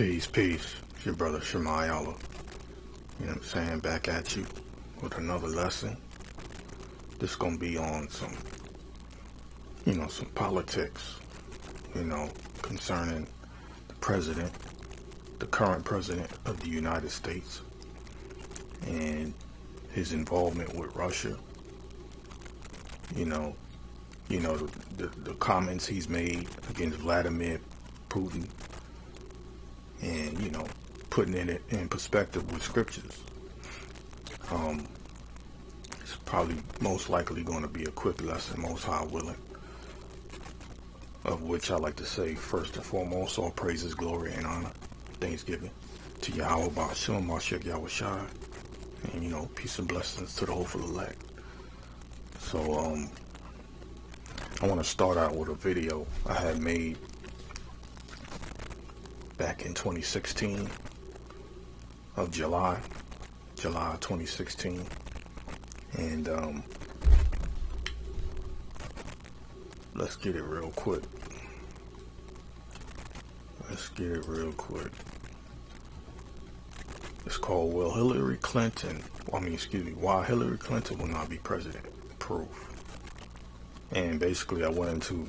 Peace, peace. It's your brother Shemayala. You know what I'm saying? Back at you with another lesson. This gonna be on some politics, concerning the president, the current president of the United States, and his involvement with Russia. The comments he's made against Vladimir Putin, and putting it in perspective with scriptures. It's probably most likely going to be a quick lesson, most high willing, of which I like to say first and foremost, all praises, glory, and honor, thanksgiving to Yahweh Ba'ashem, Mashiach Yahweh Shai, and peace and blessings to the hopeful elect. So I want to start out with a video I had made back in 2016 of July 2016, and let's get it real quick. It's called Why Hillary Clinton Will Not Be President? Proof. And basically I went into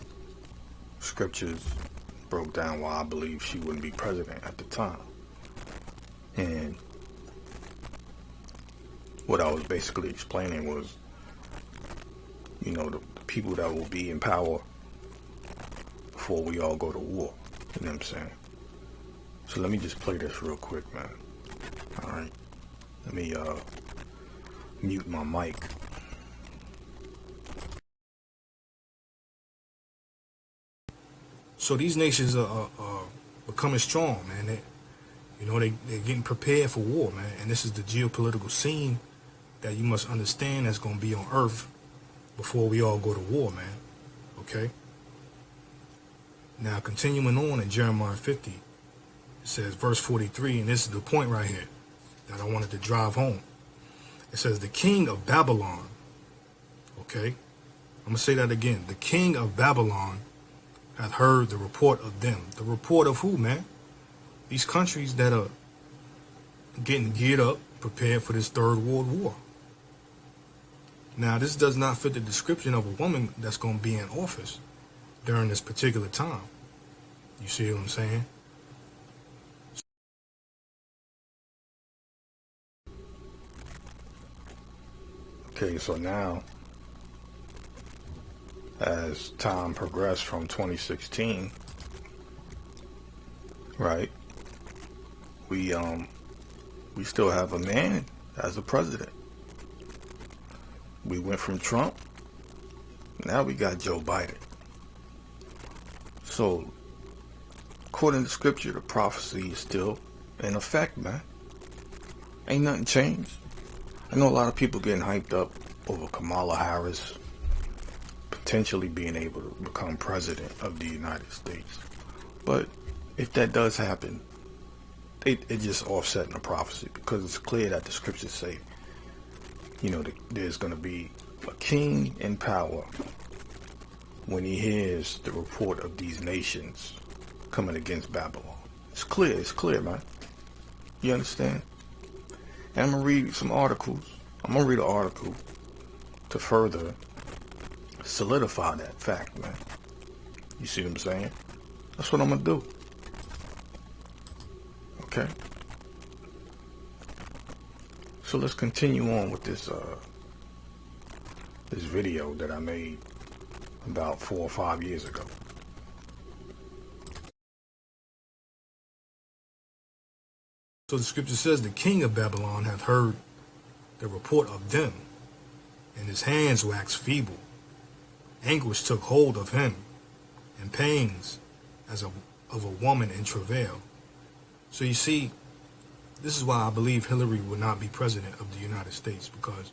scriptures, broke down why I believe she wouldn't be president at the time. And what I was basically explaining was, the people that will be in power before we all go to war. You know what I'm saying? So let me just play this real quick, man. Alright. Let me mute my mic. So these nations are becoming strong, man. They're getting prepared for war, man. And this is the geopolitical scene that you must understand that's going to be on Earth before we all go to war, man. Okay? Now, continuing on in Jeremiah 50, it says, verse 43, and this is the point right here that I wanted to drive home. It says, the king of Babylon, okay? I'm going to say that again. The king of Babylon hath heard the report of them. The report of who, man? These countries that are getting geared up, prepared for this third world war. Now, this does not fit the description of a woman that's going to be in office during this particular time. You see what I'm saying? Okay, so now, as time progressed from 2016, right, we still have a man as a president. We went from Trump, now we got Joe Biden. So, according to scripture, the prophecy is still in effect, man. Ain't nothing changed. I know a lot of people getting hyped up over Kamala Harris potentially being able to become president of the United States. But if that does happen, it just offsetting the prophecy, because it's clear that the scriptures say, there's going to be a king in power when he hears the report of these nations coming against Babylon. It's clear, man. You understand? And I'm going to read some articles. I'm going to read an article to further solidify that fact, man. You see what I'm saying? That's what I'm going to do. Okay? So let's continue on with this this video that I made about 4 or 5 years ago. So the scripture says, the king of Babylon hath heard the report of them, and his hands waxed feeble. Anguish took hold of him, and pangs as of a woman in travail. So you see, this is why I believe Hillary will not be president of the United States, because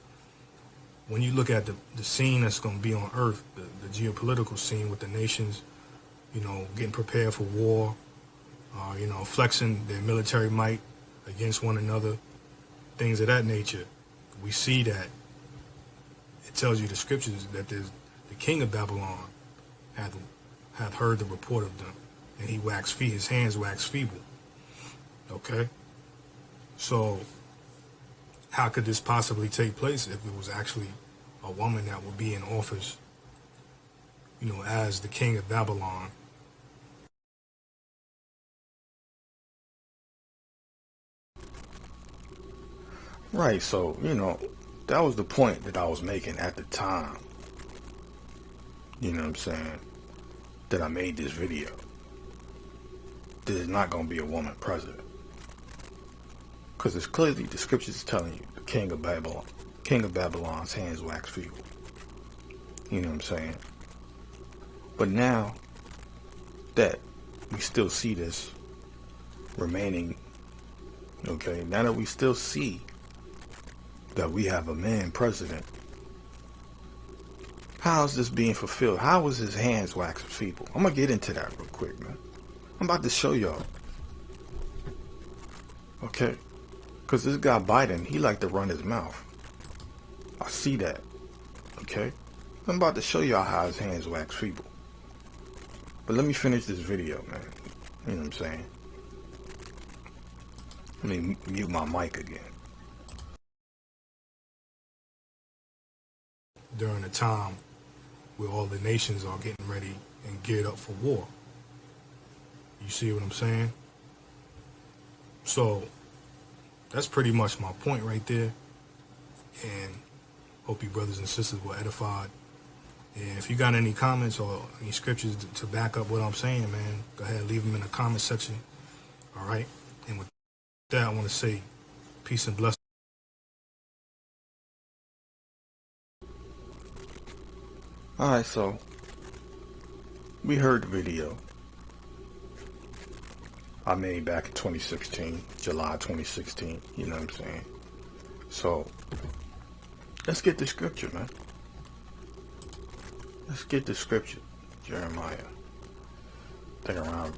when you look at the scene that's going to be on Earth, the geopolitical scene with the nations, getting prepared for war, flexing their military might against one another, things of that nature, we see that it tells you the scriptures that the king of Babylon hath heard the report of them, and his hands waxed feeble. Okay? So, how could this possibly take place if it was actually a woman that would be in office, as the king of Babylon? Right, so, that was the point that I was making at the time. You know what I'm saying? That I made this video. There's not going to be a woman president. Because it's clearly the scriptures telling you the king of Babylon's hands wax feeble. You know what I'm saying? But now that we still see this remaining, okay, now that we still see that we have a man president, how is this being fulfilled? How is his hands waxing feeble? I'm going to get into that real quick, man. I'm about to show y'all. Okay? Because this guy Biden, he like to run his mouth. I see that. Okay? I'm about to show y'all how his hands wax feeble. But let me finish this video, man. You know what I'm saying? Let me mute my mic again. During a time where all the nations are getting ready and geared up for war. You see what I'm saying? So, that's pretty much my point right there. And hope you brothers and sisters were edified. And if you got any comments or any scriptures to back up what I'm saying, man, go ahead and leave them in the comment section. All right? And with that, I want to say peace and blessings. Alright, so we heard the video I made back in 2016, July 2016, you know what I'm saying? So, let's get the scripture, man. Let's get the scripture. Jeremiah, I think around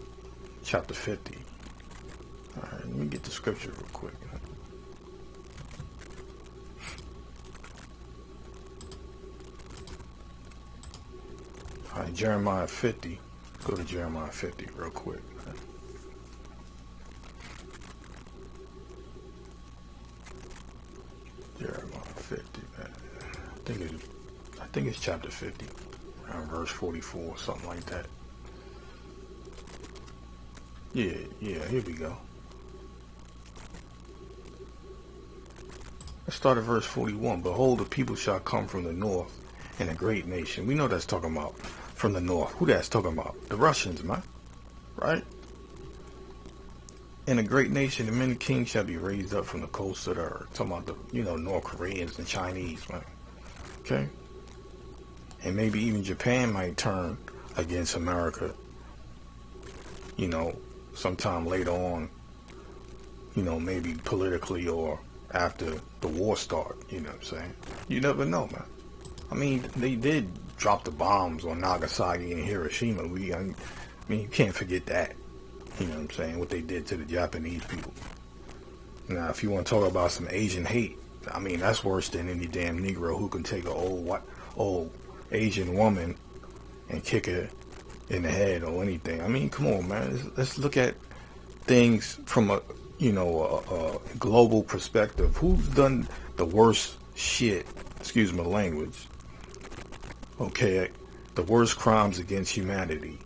chapter 50. Alright, let me get the scripture real quick, man. Alright, Jeremiah 50. Go to Jeremiah 50 real quick, man. Jeremiah 50, man. I think it's chapter 50, around verse 44, something like that. Yeah, here we go. Let's start at verse 41. Behold, the people shall come from the north, and a great nation. We know that's talking about from the north. Who that's talking about? The Russians, man. Right? And a great nation, and many kings shall be raised up from the coast of the earth. Talking about the, North Koreans and Chinese, man. Okay? And maybe even Japan might turn against America, sometime later on, maybe politically or after the war start, you know what I'm saying? You never know, man. I mean, they did drop the bombs on Nagasaki and Hiroshima. I mean, you can't forget that. You know what I'm saying? What they did to the Japanese people. Now, if you want to talk about some Asian hate, I mean, that's worse than any damn Negro who can take an old Asian woman and kick her in the head or anything. I mean, come on, man. Let's look at things from a global perspective. Who's done the worst shit? Excuse my language. Okay, the worst crimes against humanity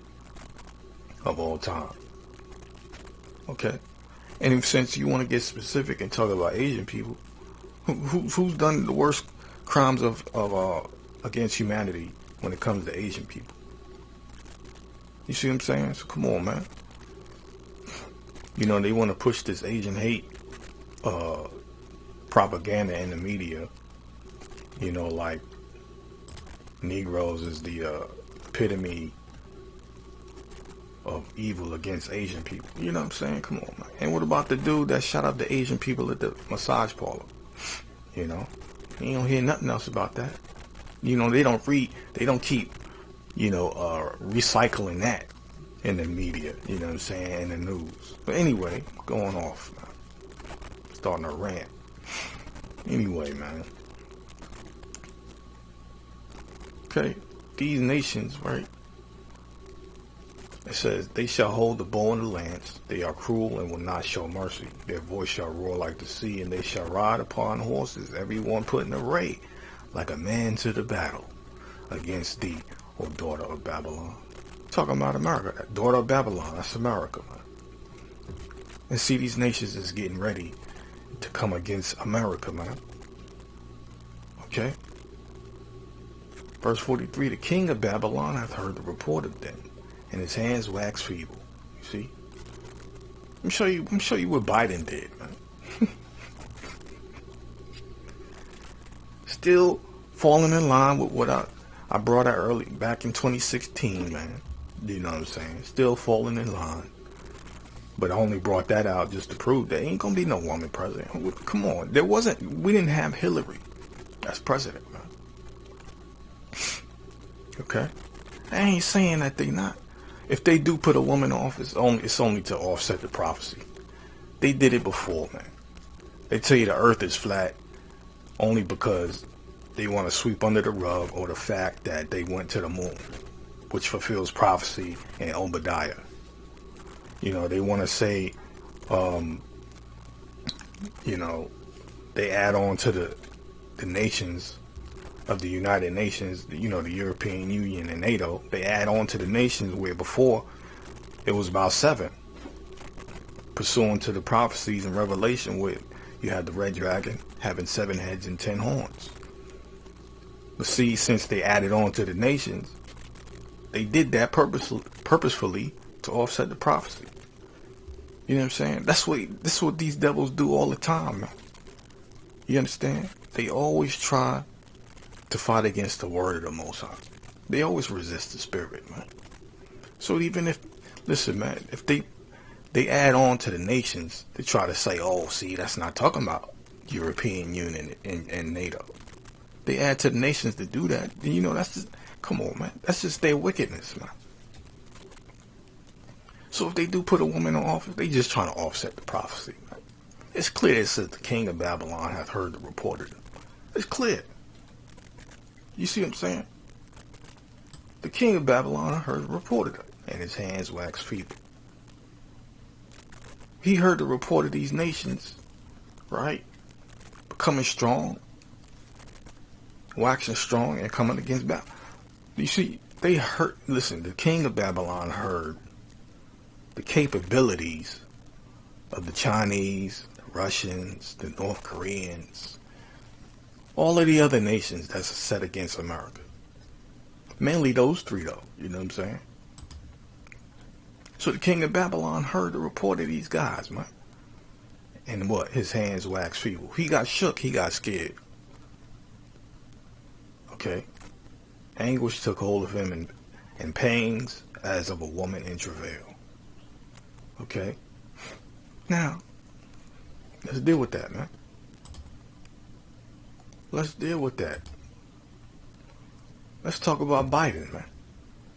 of all time. Okay, and since you want to get specific and talk about Asian people, who's done the worst crimes of against humanity when it comes to Asian people? You see what I'm saying? So come on, man. They want to push this Asian hate propaganda in the media. Like Negroes is the epitome of evil against Asian people. You know what I'm saying? Come on, man. And what about the dude that shot up the Asian people at the massage parlor? You don't hear nothing else about that. They don't keep, recycling that in the media, you know what I'm saying, in the news. But anyway, going off, man. Starting a rant. Anyway, man. Okay, these nations, right? It says, they shall hold the bow and the lance. They are cruel and will not show mercy. Their voice shall roar like the sea, and they shall ride upon horses, every one put in array, like a man to the battle, against thee, O daughter of Babylon. Talking about America. That daughter of Babylon, that's America, man. And see, these nations is getting ready to come against America, man. Okay? Verse 43, the king of Babylon hath heard the report of them, and his hands wax feeble. You see? I'm show you what Biden did, man. Still falling in line with what I brought out early back in 2016, man. You know what I'm saying? Still falling in line. But I only brought that out just to prove there ain't gonna be no woman president. Come on. We didn't have Hillary as president, man. Okay? I ain't saying that they not. If they do put a woman in office, it's only to offset the prophecy. They did it before, man. They tell you the earth is flat only because they want to sweep under the rug or the fact that they went to the moon, which fulfills prophecy in Obadiah. You know, they want to say, you know, they add on to the nations of the United Nations, you know, the European Union and NATO. They add on to the nations where before it was about 7. Pursuant to the prophecies in Revelation where you had the red dragon having 7 heads and 10 horns. But see, since they added on to the nations, they did that purposefully to offset the prophecy. You know what I'm saying? This is what these devils do all the time, man. You understand? They always try to fight against the word of the Most High. They always resist the spirit, man. So even if, listen, man, if they add on to the nations to try to say, oh, see, that's not talking about European Union and NATO. They add to the nations to do that. Then, you know, that's just, come on, man. That's just their wickedness, man. So if they do put a woman in office, they just trying to offset the prophecy, man. It's clear it says the king of Babylon hath heard the report of them. It's clear. You see what I'm saying? The king of Babylon heard the report of them, and his hands waxed feeble. He heard the report of these nations, right? Becoming strong, waxing strong, and coming against Babylon. You see, they heard, listen, the king of Babylon heard the capabilities of the Chinese, the Russians, the North Koreans, all of the other nations that's set against America. Mainly those 3, though. You know what I'm saying? So the king of Babylon heard the report of these guys, man. And what? His hands waxed feeble. He got shook. He got scared. Okay? Anguish took hold of him and pains as of a woman in travail. Okay? Now, let's deal with that, man. Let's deal with that. Let's talk about Biden, man.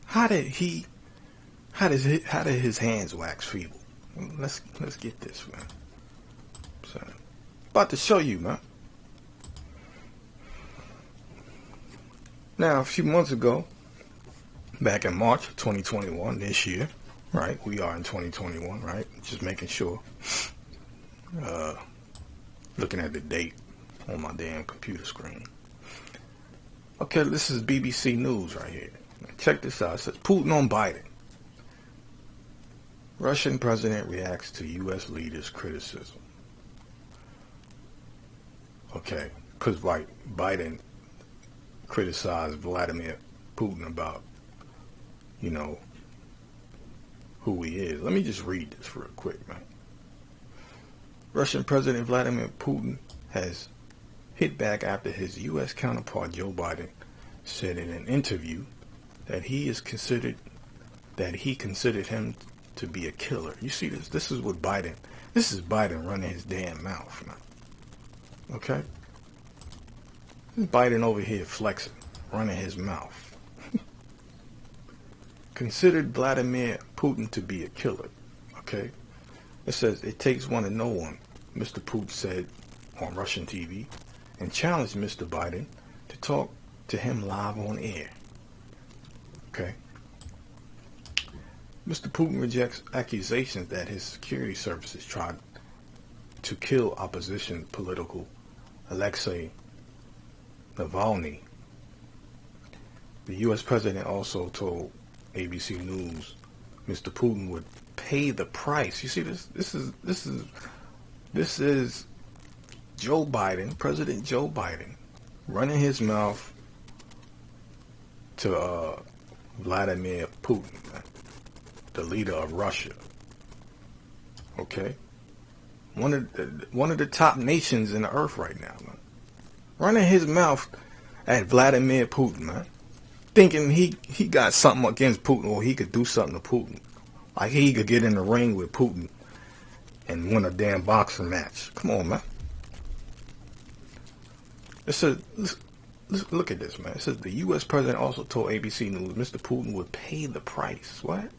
How did his hands wax feeble? Let's get this, man. So, about to show you, man. Now, a few months ago, back in March 2021, this year, right? We are in 2021, right? Just making sure. Looking at the date on my damn computer screen. Okay, this is BBC News right here. Check this out. It says, Putin on Biden. Russian president reacts to U.S. leaders' criticism. Okay, because like Biden criticized Vladimir Putin about, you know, who he is. Let me just read this real quick, man. Russian President Vladimir Putin has hit back after his U.S. counterpart Joe Biden said in an interview that he considered him to be a killer. You see this? This is Biden running his damn mouth, man. Okay? This is Biden over here flexing, running his mouth. Considered Vladimir Putin to be a killer. Okay? It says, it takes one to know one, Mr. Putin said on Russian TV, and challenged Mr. Biden to talk to him live on air. Okay? Mr. Putin rejects accusations that his security services tried to kill opposition political Alexei Navalny. The U.S. president also told ABC News Mr. Putin would pay the price. You see, this is Joe Biden, President Joe Biden, running his mouth to Vladimir Putin, the leader of Russia. Okay, one of the top nations in the earth right now, man. Running his mouth at Vladimir Putin, man. Thinking he got something against Putin, or he could do something to Putin. Like he could get in the ring with Putin and win a damn boxing match. Come on, man. It says, look at this, man. It says the U.S. president also told ABC News Mr. Putin would pay the price. What?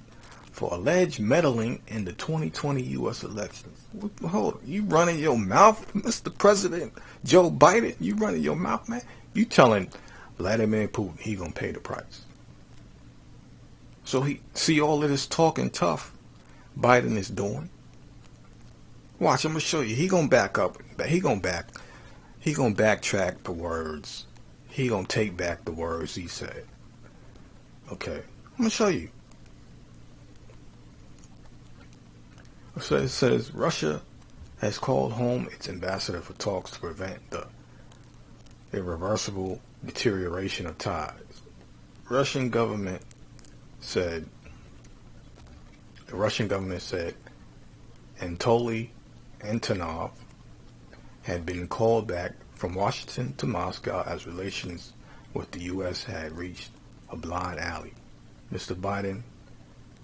For alleged meddling in the 2020 U.S. elections. Hold on. You running your mouth, Mr. President Joe Biden? You running your mouth, man? You telling Vladimir Putin he gonna pay the price. So he see all of this talking tough Biden is doing. Watch, I'm gonna show you. He gonna back up. He gonna backtrack the words. He gonna take back the words he said. Okay, I'm gonna show you. So it says Russia has called home its ambassador for talks to prevent the irreversible deterioration of ties. The Russian government said Anatoly Antonov had been called back from Washington to Moscow as relations with the U.S. had reached a blind alley. Mr. Biden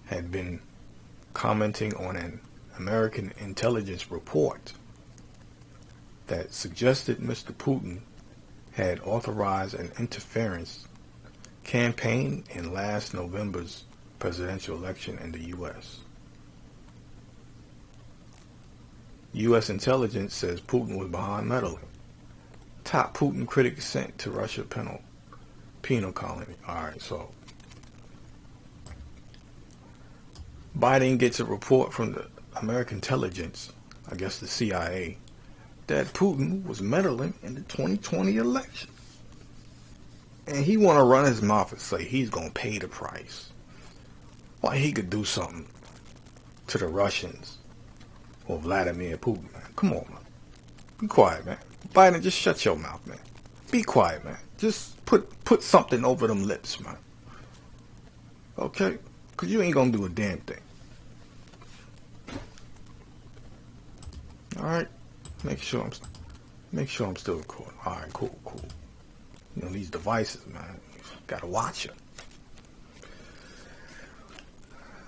had been commenting on an American intelligence report that suggested Mr. Putin had authorized an interference campaign in last November's presidential election in the U.S. U.S. intelligence says Putin was behind meddling. Top Putin critic sent to Russia penal colony. Alright, so Biden gets a report from the American intelligence, I guess the CIA, that Putin was meddling in the 2020 election. And he want to run his mouth and say he's going to pay the price. Why he could do something to the Russians or Vladimir Putin, man. Come on, man. Be quiet, man. Biden, just shut your mouth, man. Be quiet, man. Just put something over them lips, man. Okay? Because you ain't going to do a damn thing. Alright? Make sure I'm still recording. Alright, cool. You know, these devices, man. You gotta watch them.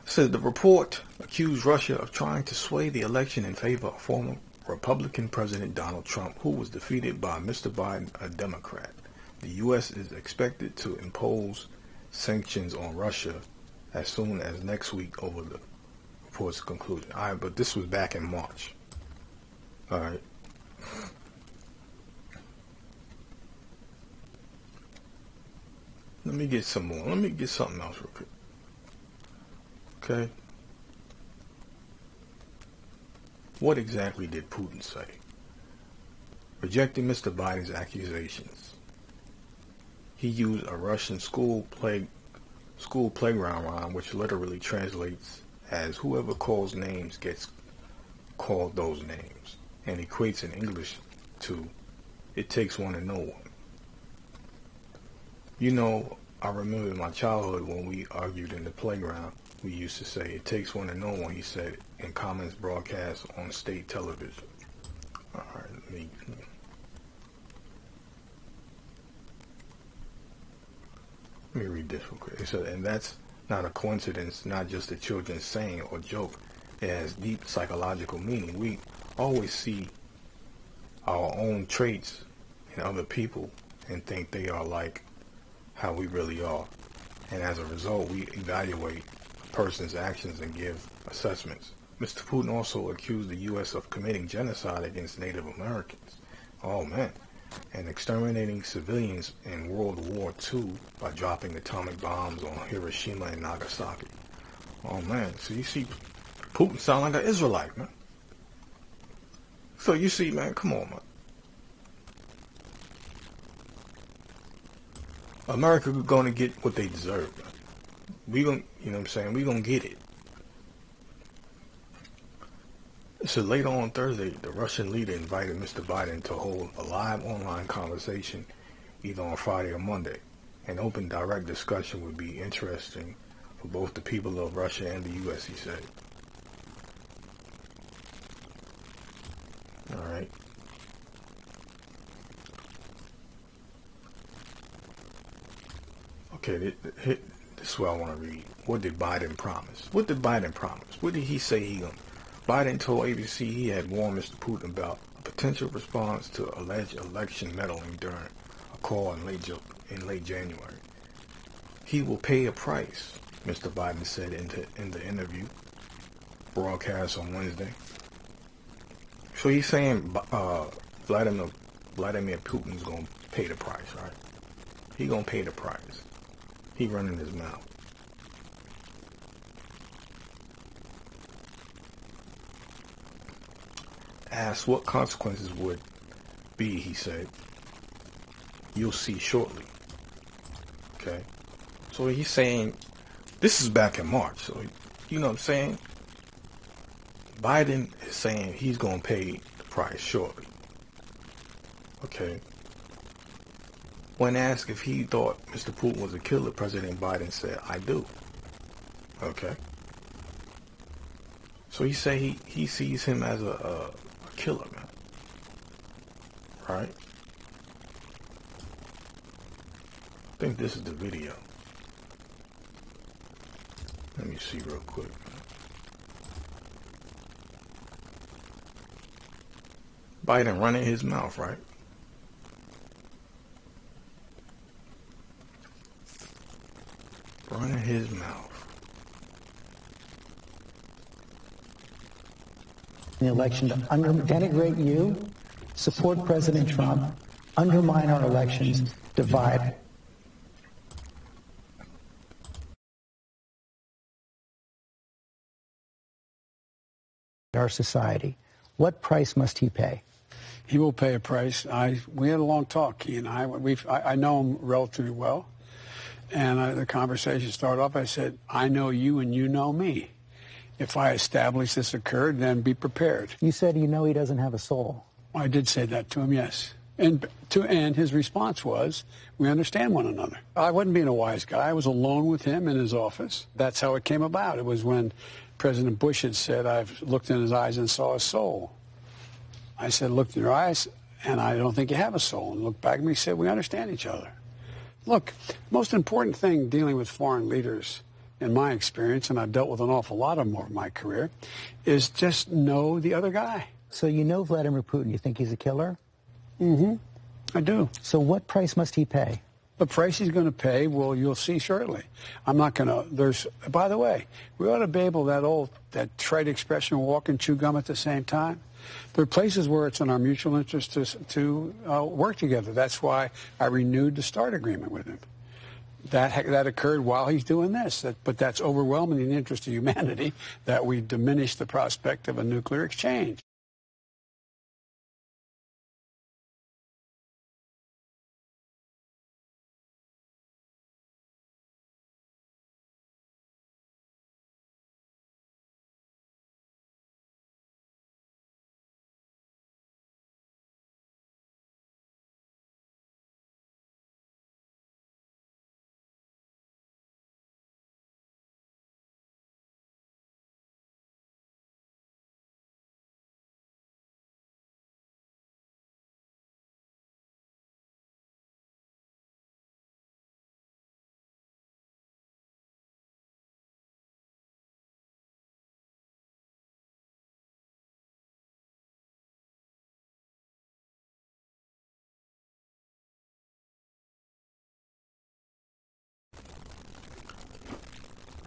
Says the report accused Russia of trying to sway the election in favor of former Republican President Donald Trump, who was defeated by Mr. Biden, a Democrat. The U.S. is expected to impose sanctions on Russia as soon as next week over the report's conclusion. Alright, but this was back in March. Alright. Let me get some more. Let me get something else real quick. Okay. What exactly did Putin say? Rejecting Mr. Biden's accusations. He used a Russian school playground rhyme, which literally translates as whoever calls names gets called those names, and equates in English to it takes one to know one. You know, I remember in my childhood when we argued in the playground, we used to say, it takes one to know one, he said, in comments broadcast on state television. Alright, let me read this real quick. It said, and that's not a coincidence, not just a children's saying or joke. It has deep psychological meaning. We always see our own traits in other people and think they are like how we really are. And as a result, we evaluate a person's actions and give assessments. Mr. Putin also accused the U.S. of committing genocide against Native Americans. Oh, man. And exterminating civilians in World War II by dropping atomic bombs on Hiroshima and Nagasaki. Oh man, so you see, Putin sound like an Israelite, man. So you see, man, come on, man. America gonna get what they deserve, man. We gonna, you know what I'm saying? We gonna get it. So later on Thursday, the Russian leader invited Mr. Biden to hold a live online conversation either on Friday or Monday. An open, direct discussion would be interesting for both the people of Russia and the U.S., he said. All right. Okay, this is what I want to read. What did Biden promise? What did Biden promise? What did he say he gonna? Biden told ABC he had warned Mr. Putin about a potential response to alleged election meddling during a call in late January. He will pay a price, Mr. Biden said in the interview broadcast on Wednesday. So he's saying Vladimir Putin's gonna pay the price, right? He gonna pay the price. He running his mouth. Asked what consequences would be, he said, you'll see shortly. Okay? So he's saying, this is back in March, so you know what I'm saying? Biden is saying he's going to pay the price shortly. Okay? When asked if he thought Mr. Putin was a killer, President Biden said, I do. Okay? So he say he sees him as a killer, man. Right? I think this is the video. Let me see real quick. Biden running his mouth, right? Running his mouth. The election to denigrate you, support President Trump, undermine our elections, divide our society. What price must he pay? He will pay a price. We had a long talk, he and I. I know him relatively well. And the conversation started off, I said, I know you and you know me. If I establish this occurred, then be prepared. You said you know he doesn't have a soul. I did say that to him, yes. And his response was, we understand one another. I wasn't being a wise guy. I was alone with him in his office. That's how it came about. It was when President Bush had said, I've looked in his eyes and saw a soul. I said, looked in your eyes, and I don't think you have a soul. And looked back at me and said, we understand each other. Look, most important thing dealing with foreign leaders, in my experience, and I've dealt with an awful lot of them over my career, is just know the other guy. So you know Vladimir Putin. You think he's a killer? Mm-hmm. I do. So what price must he pay? The price he's going to pay, well, you'll see shortly. I'm not going to, by the way, we ought to be able, that trite expression, walk and chew gum at the same time. There are places where it's in our mutual interest to work together. That's why I renewed the START agreement with him. That occurred while he's doing this. But that's overwhelming in the interest of humanity that we diminish the prospect of a nuclear exchange.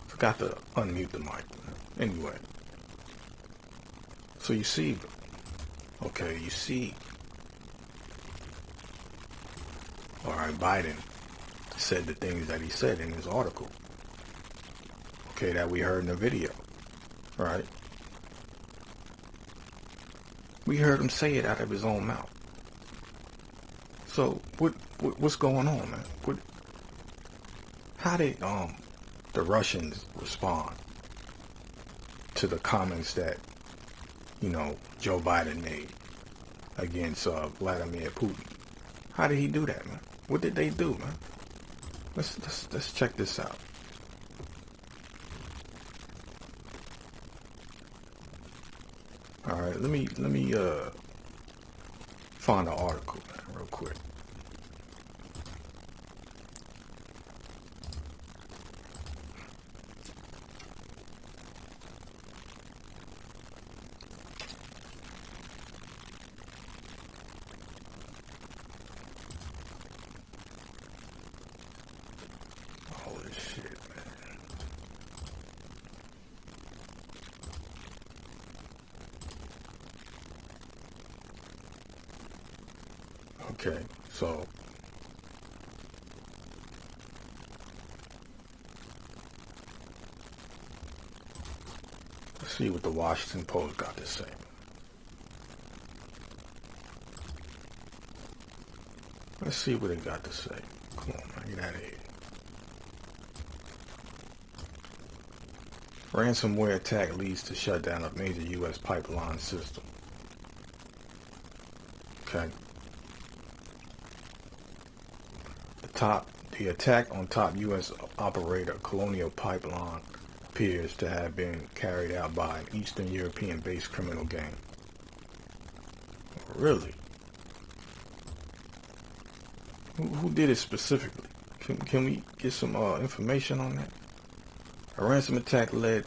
Forgot to unmute the mic. Anyway. So you see, okay, all right, Biden said the things that he said in his article. okay, that we heard in the video, right? We heard him say it out of his own mouth. So what's going on, man? How did the Russians respond to the comments that, you know, Joe Biden made against Vladimir Putin? How did he do that, man? What did they do, man? Let's check this out. All right, let me find an article, man, real quick. Holy shit, man. Okay, so let's see what the Washington Post got to say. Let's see what it got to say. Come on, man, get out of here. Ransomware attack leads to shutdown of major U.S. pipeline system. Okay. The attack on top U.S. operator Colonial Pipeline appears to have been carried out by an Eastern European-based criminal gang. Really? Who did it specifically? Can we get some information on that? A ransom attack led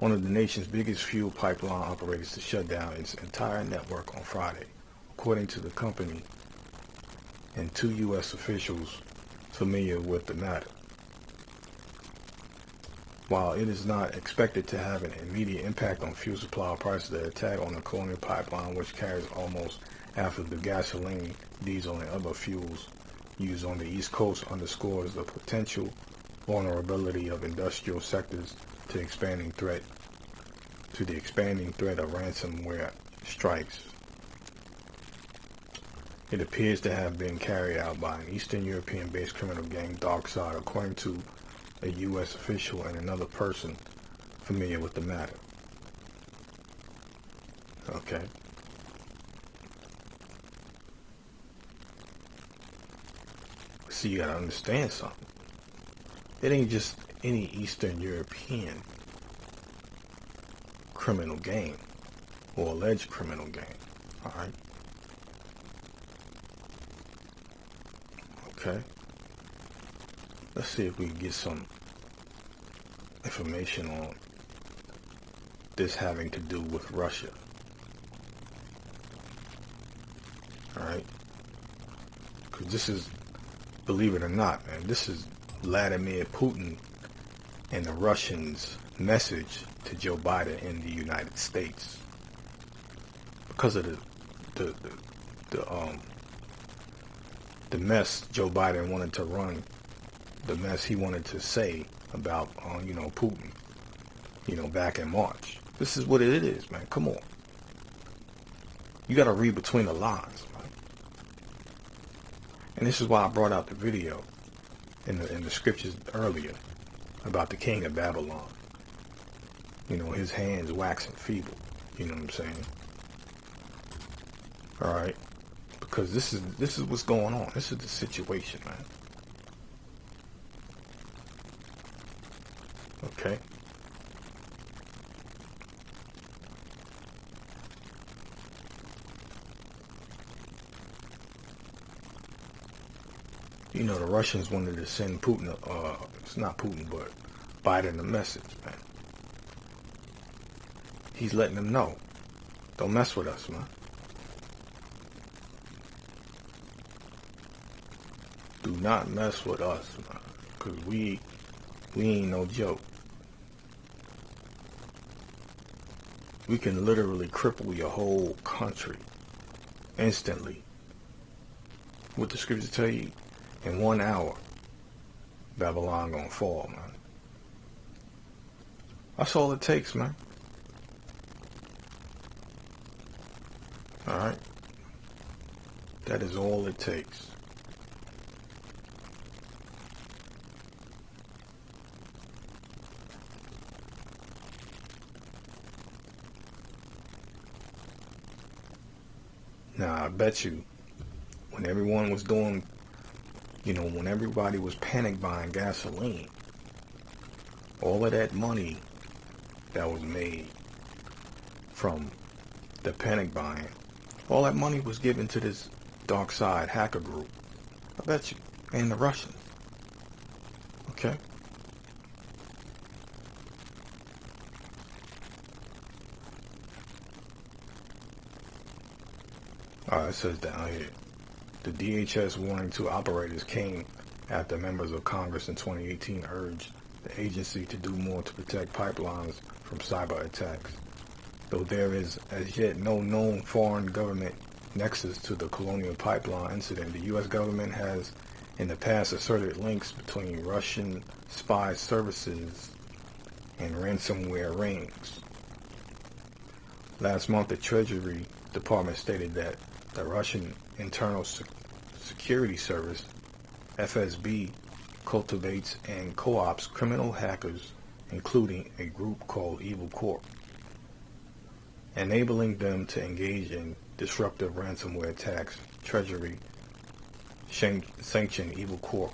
one of the nation's biggest fuel pipeline operators to shut down its entire network on Friday, according to the company and two U.S. officials familiar with the matter. While it is not expected to have an immediate impact on fuel supply prices, the attack on the Colonial Pipeline, which carries almost half of the gasoline, diesel, and other fuels used on the East Coast, underscores the potential vulnerability of industrial sectors to the expanding threat of ransomware strikes. It appears to have been carried out by an Eastern European-based criminal gang, DarkSide, according to a U.S. official and another person familiar with the matter. Okay. See, you gotta understand something. It ain't just any Eastern European criminal gang or alleged criminal gang. All right. Okay. Let's see if we can get some information on this having to do with Russia. All right. Because this is, believe it or not, man, this is Vladimir Putin and the Russians' message to Joe Biden in the United States. Because of the mess Joe Biden wanted to run, the mess he wanted to say about, Putin, back in March. This is what it is, man. Come on. You got to read between the lines, man. And this is why I brought out the video in the scriptures earlier about the king of Babylon. His hands waxing feeble. You know what I'm saying? All right. Because this is what's going on. This is the situation, man. Okay. The Russians wanted to send Putin, it's not Putin, but Biden a message, man. He's letting them know, don't mess with us, man. Do not mess with us, man, because we ain't no joke. We can literally cripple your whole country instantly. What the scriptures tell you, in 1 hour, Babylon gonna fall, man. That's all it takes, man. Alright? That is all it takes. Now, I bet you, when everyone was doing, when everybody was panic buying gasoline, all of that money that was made from the panic buying, all that money was given to this dark side hacker group. I bet you. And the Russians. Okay? Alright, it says down here. The DHS warning to operators came after members of Congress in 2018 urged the agency to do more to protect pipelines from cyber attacks. Though there is as yet no known foreign government nexus to the Colonial Pipeline incident, the U.S. government has in the past asserted links between Russian spy services and ransomware rings. Last month, the Treasury Department stated that the Russian Internal Security Service, FSB, cultivates and co-ops criminal hackers, including a group called Evil Corp, enabling them to engage in disruptive ransomware attacks. Treasury sanctioned Evil Corp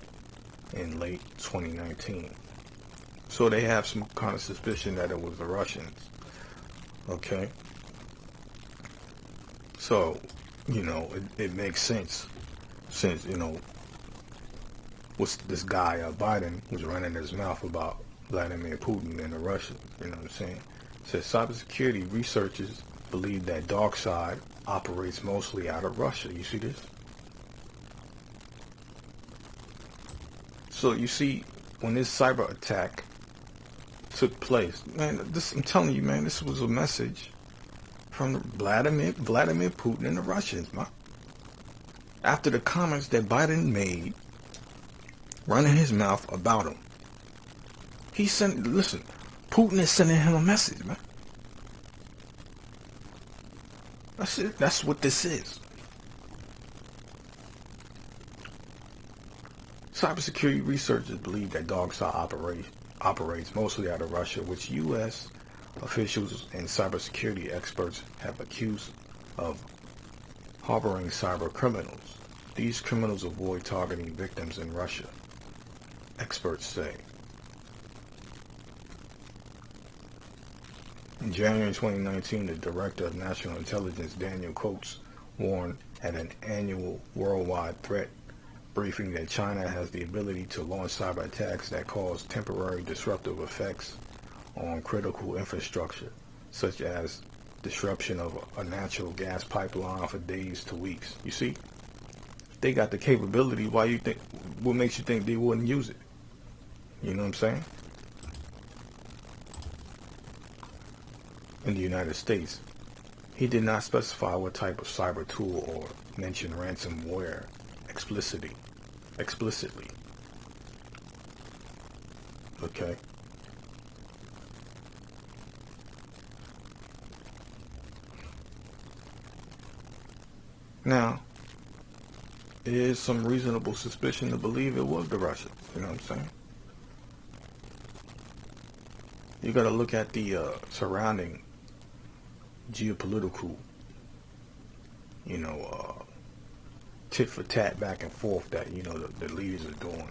in late 2019. So they have some kind of suspicion that it was the Russians. Okay? So, it makes sense since, what's this guy, Biden, was running his mouth about Vladimir Putin and the Russians, you know what I'm saying? It says cybersecurity researchers believe that dark side operates mostly out of Russia. You see this? So you see, when this cyber attack took place, man, I'm telling you, man, this was a message from Vladimir Putin and the Russians, man. After the comments that Biden made, running his mouth about him, listen, Putin is sending him a message, man. That's it. That's what this is. Cybersecurity researchers believe that darkside operates mostly out of Russia, which U.S. officials and cybersecurity experts have accused of harboring cyber criminals. These criminals avoid targeting victims in Russia, experts say. In January 2019, the Director of National Intelligence, Daniel Coates, warned at an annual worldwide threat briefing that China has the ability to launch cyber attacks that cause temporary disruptive effects on critical infrastructure, such as disruption of a natural gas pipeline for days to weeks. You see, they got the capability. What makes you think they wouldn't use it? You know what I'm saying? In the United States, he did not specify what type of cyber tool or mention ransomware explicitly. Okay. Now, there is some reasonable suspicion to believe it was the Russians. You know what I'm saying? You got to look at the surrounding geopolitical, tit for tat back and forth that, the leaders are doing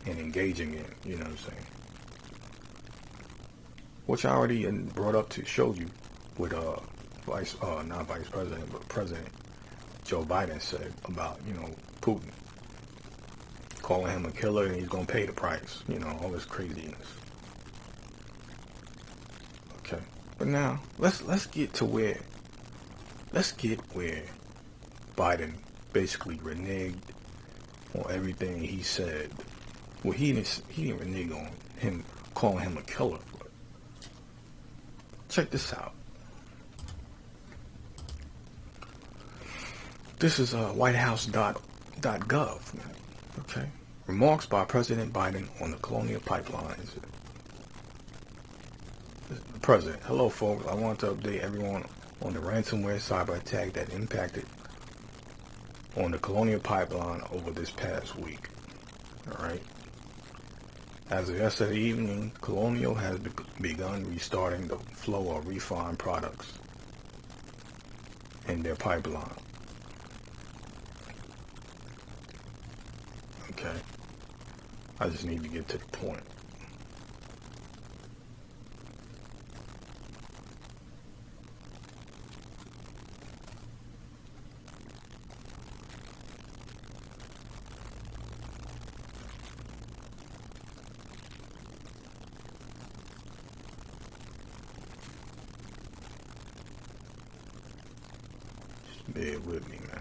and engaging in, you know what I'm saying? Which I already brought up showed you what not Vice President, but President Joe Biden said about, Putin. Calling him a killer and he's going to pay the price, all this craziness. Okay. But now, let's get where Biden basically reneged on everything he said. Well, he didn't renege on him calling him a killer. But check this out. This is whitehouse.gov. Okay. Remarks by President Biden on the Colonial Pipeline incident. President. Hello, folks. I want to update everyone on the ransomware cyber attack that impacted on the Colonial Pipeline over this past week. All right. As of yesterday evening, Colonial has begun restarting the flow of refined products in their pipeline. Okay. I just need to get to the point. Just bear with me, man.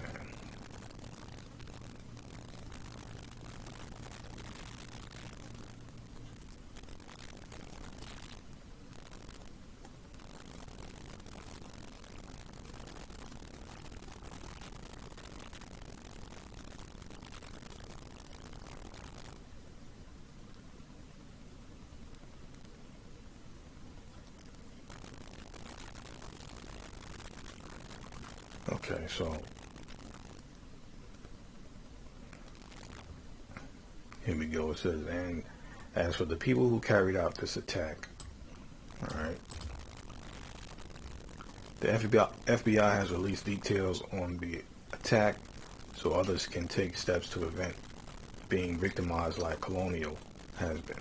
Okay, so here we go. It says, and as for the people who carried out this attack, all right, the FBI has released details on the attack so others can take steps to prevent being victimized like Colonial has been.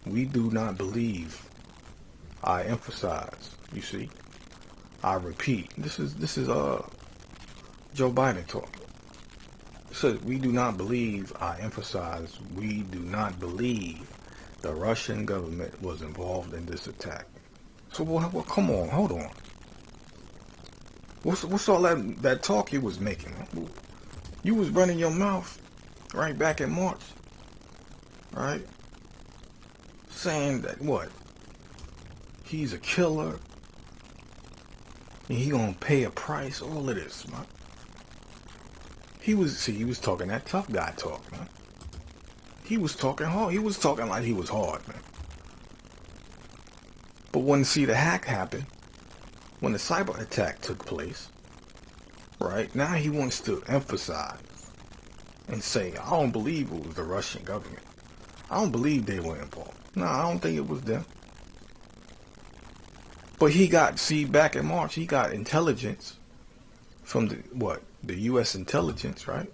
We do not believe, I emphasize, you see, I repeat, this is Joe Biden talking. It says, we do not believe, I emphasize, we do not believe the Russian government was involved in this attack. So, well, come on, hold on. What's all that talk you was making? You was running your mouth right back in March, right? Saying that what? He's a killer. And he gonna pay a price. All of this, man. He was talking that tough guy talk, man. He was talking hard. He was talking like he was hard, man. But when the hack happened, when the cyber attack took place, right, now he wants to emphasize and say, I don't believe it was the Russian government. I don't believe they were involved. No, I don't think it was them. But he got, back in March, he got intelligence from the U.S. intelligence, right?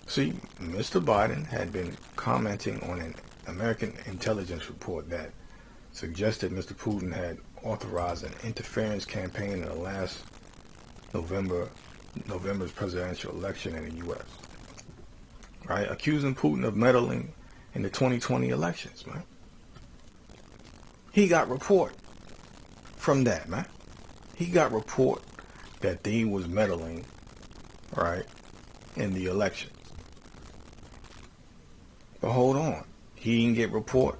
See, Mr. Biden had been commenting on an American intelligence report that suggested Mr. Putin had authorized an interference campaign in the last November's presidential election in the U.S. Right? Accusing Putin of meddling in the 2020 elections, man. He got report from that, man. He got report that they was meddling, right, in the election. But hold on. He didn't get report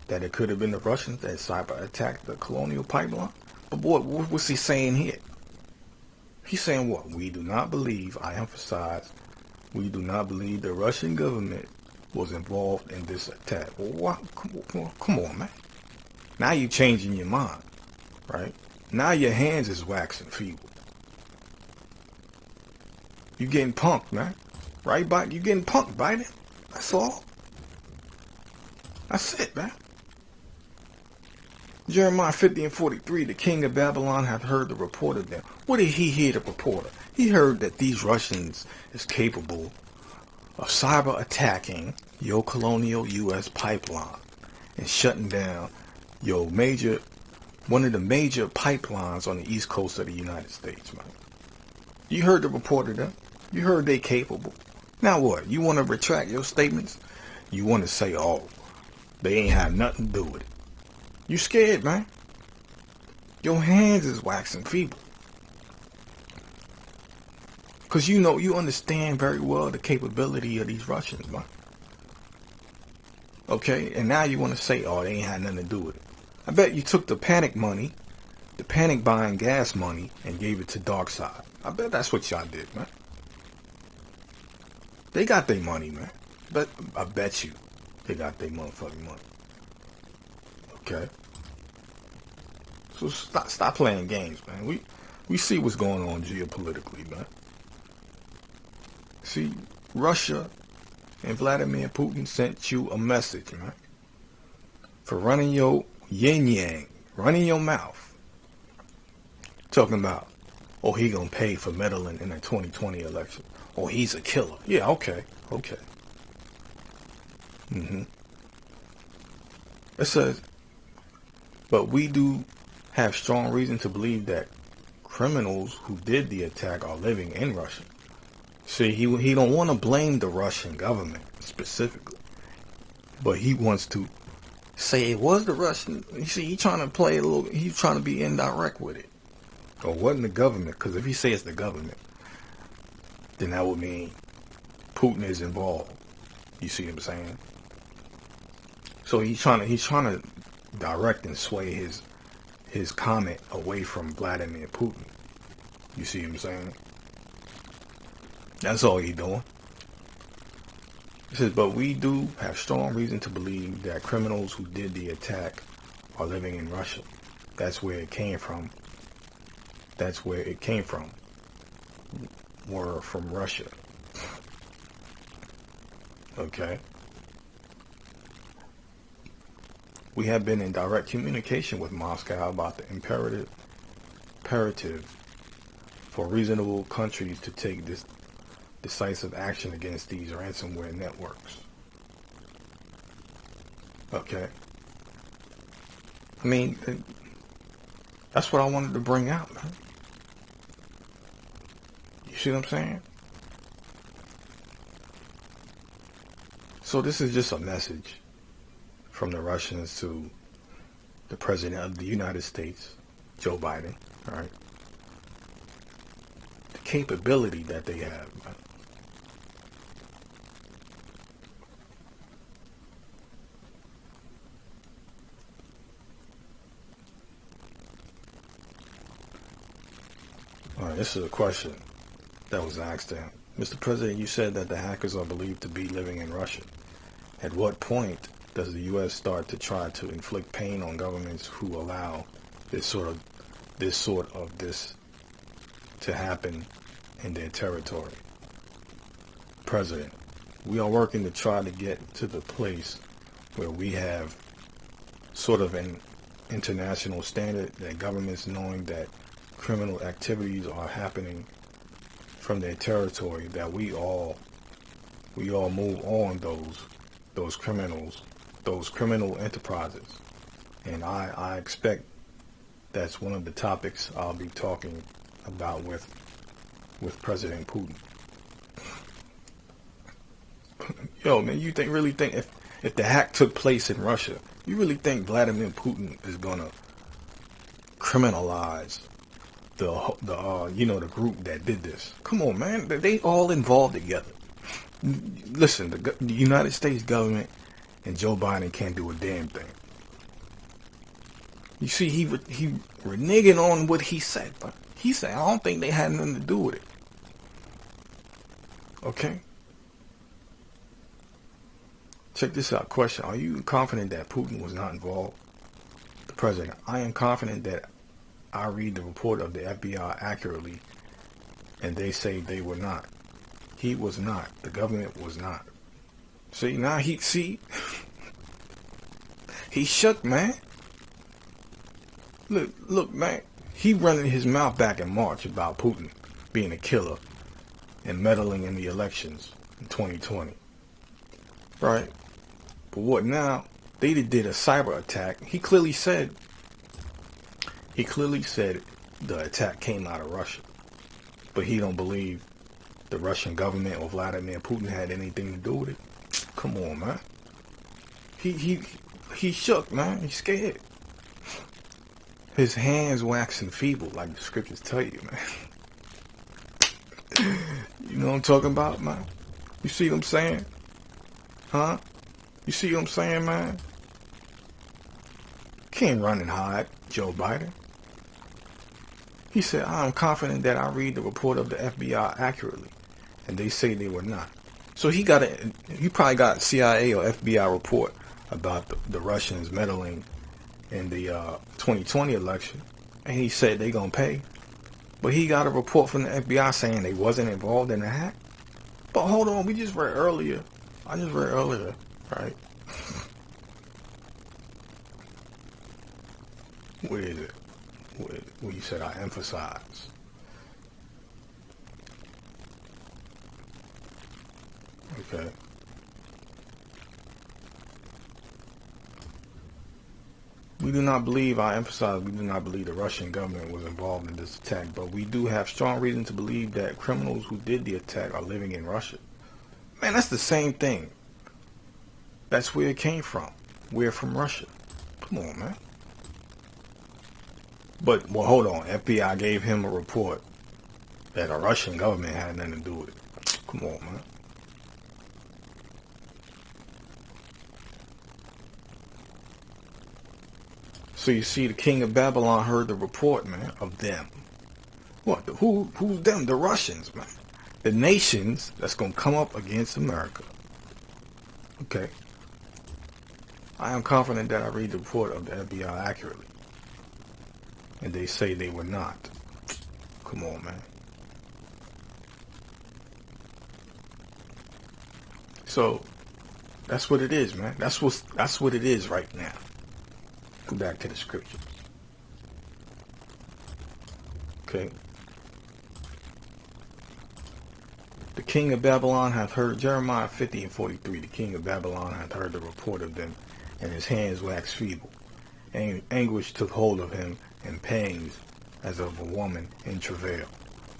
that it could have been the Russians that cyber attacked the Colonial Pipeline. But boy, what's he saying here? He's saying what? We do not believe, I emphasize, we do not believe the Russian government was involved in this attack. Well, what? Come on, man. Now you're changing your mind, right? Now your hands is waxing feeble. You getting punked, man. Right, Biden? You getting punked, Biden. That's all. That's it, man. Jeremiah 50 and 43, the king of Babylon hath heard the report of them. What did he hear, the reporter? He heard that these Russians is capable of cyber attacking your colonial U.S. pipeline and shutting down one of the major pipelines on the east coast of the United States, man. You heard the report of them. You heard they capable. Now what? You want to retract your statements? You want to say, oh, they ain't have nothing to do with it. You scared, man. Your hands is waxing feeble. Because you understand very well the capability of these Russians, man. Okay? And now you want to say, oh, they ain't had nothing to do with it. I bet you took the panic money, the panic buying gas money, and gave it to Dark Side. I bet that's what y'all did, man. They got their money, man. But I bet you they got their motherfucking money. Okay. So stop playing games, man. We see what's going on geopolitically, man. See, Russia and Vladimir Putin sent you a message, man, for running your yin-yang, running your mouth, talking about, oh, he gonna pay for meddling in the 2020 election. Oh, he's a killer. Yeah, okay. It says, but we do have strong reason to believe that criminals who did the attack are living in Russia. See, he don't want to blame the Russian government specifically, but he wants to say it was the Russian. You see, he's trying to play a little. He's trying to be indirect with it. Or wasn't the government? Because if he says it's the government, then that would mean Putin is involved. You see what I'm saying? So he's trying to direct and sway his comment away from Vladimir Putin. You see what I'm saying? That's all he's doing. He says, but we do have strong reason to believe that criminals who did the attack are living in Russia. That's where it came from. That's where it came from. Were from Russia. Okay. We have been in direct communication with Moscow about the imperative for reasonable countries to take this decisive action against these ransomware networks. Okay. I mean, that's what I wanted to bring out, man. You see what I'm saying? So this is just a message from the Russians to the President of the United States, Joe Biden, all right? The capability that they have, man. All right, this is a question that was asked to him. Mr. President, you said that the hackers are believed to be living in Russia. At what point does the U.S. start to try to inflict pain on governments who allow this sort of this to happen in their territory? President, we are working to try to get to the place where we have sort of an international standard that governments knowing that criminal activities are happening from their territory, that we all move on those criminal enterprises. And I expect that's one of the topics I'll be talking about with President Putin. Yo, man, you really think if the hack took place in Russia, you really think Vladimir Putin is gonna criminalize the group that did this? Come on, man, they all involved together. Listen, the United States government and Joe Biden can't do a damn thing. You see, he reneging on what he said, but he said, I don't think they had nothing to do with it. Okay? Check this out. Question. Are you confident that Putin was not involved? The President. I am confident that I read the report of the FBI accurately, and they say they were not. He was not. The government was not. See, now he shook, man. Look, man. He running his mouth back in March about Putin being a killer and meddling in the elections in 2020. Right? But what now? They did a cyber attack. He clearly said the attack came out of Russia. But he don't believe the Russian government or Vladimir Putin had anything to do with it. Come on, man. He shook, man. He's scared. His hands waxing feeble, like the scriptures tell you, man. You know what I'm talking about, man? You see what I'm saying? Huh? You see what I'm saying, man? Can't run and hide, Joe Biden. He said, I am confident that I read the report of the FBI accurately, and they say they were not. So he probably got CIA or FBI report about the Russians meddling in the 2020 election, and he said they gonna pay. But he got a report from the FBI saying they wasn't involved in the hack. But hold on, we just read earlier. I just read earlier, right? Where is it? Where you said I emphasize. Okay. We do not believe, I emphasize, we do not believe the Russian government was involved in this attack, but we do have strong reason to believe that criminals who did the attack are living in Russia. Man, that's the same thing. That's where it came from. We're from Russia. Come on, man. But, well, hold on. FBI gave him a report that the Russian government had nothing to do with it. Come on, man. So you see, the king of Babylon heard the report, man, of them. What? Who's them? The Russians, man. The nations that's going to come up against America. Okay. I am confident that I read the report of the FBI accurately. And they say they were not. Come on, man. So, that's what it is, man. That's what it is right now. Go back to the scriptures. Okay. The king of Babylon hath heard, Jeremiah 50 and 43, the king of Babylon hath heard the report of them, and his hands waxed feeble. Anguish took hold of him, and pangs as of a woman in travail.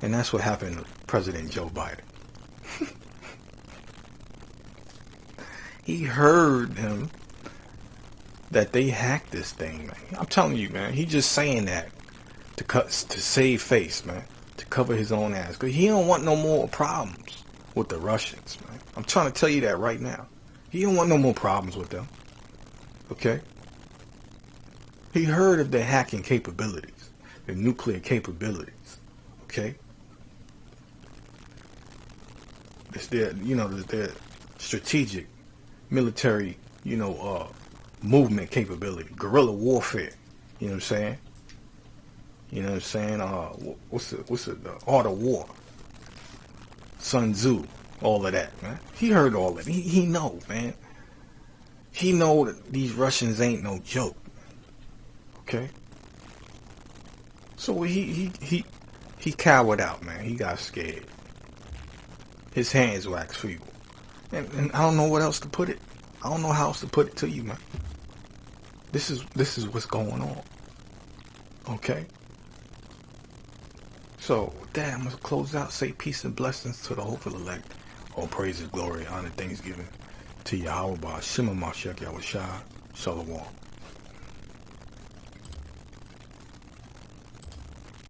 And that's what happened to President Joe Biden. He heard him that they hacked this thing, man. I'm telling you, man. He just saying that to save face, man. To cover his own ass. Because he don't want no more problems with the Russians, man. I'm trying to tell you that right now. He don't want no more problems with them. Okay? He heard of their hacking capabilities. Their nuclear capabilities. Okay? It's their, their strategic military, movement capability, guerrilla warfare. You know what I'm saying? You know what I'm saying? What's the art of war? Sun Tzu, all of that, man. He heard all that. He know, man. He know that these Russians ain't no joke. Okay? So he cowered out, man. He got scared. His hands waxed feeble. And I don't know what else to put it. I don't know how else to put it to you, man. This is what's going on. Okay? So, with that, I'm going to close out. Say peace and blessings to the hopeful elect. All praises, glory, honor, thanksgiving to Yahweh, Shema Mashiach Yahushua, Shalom.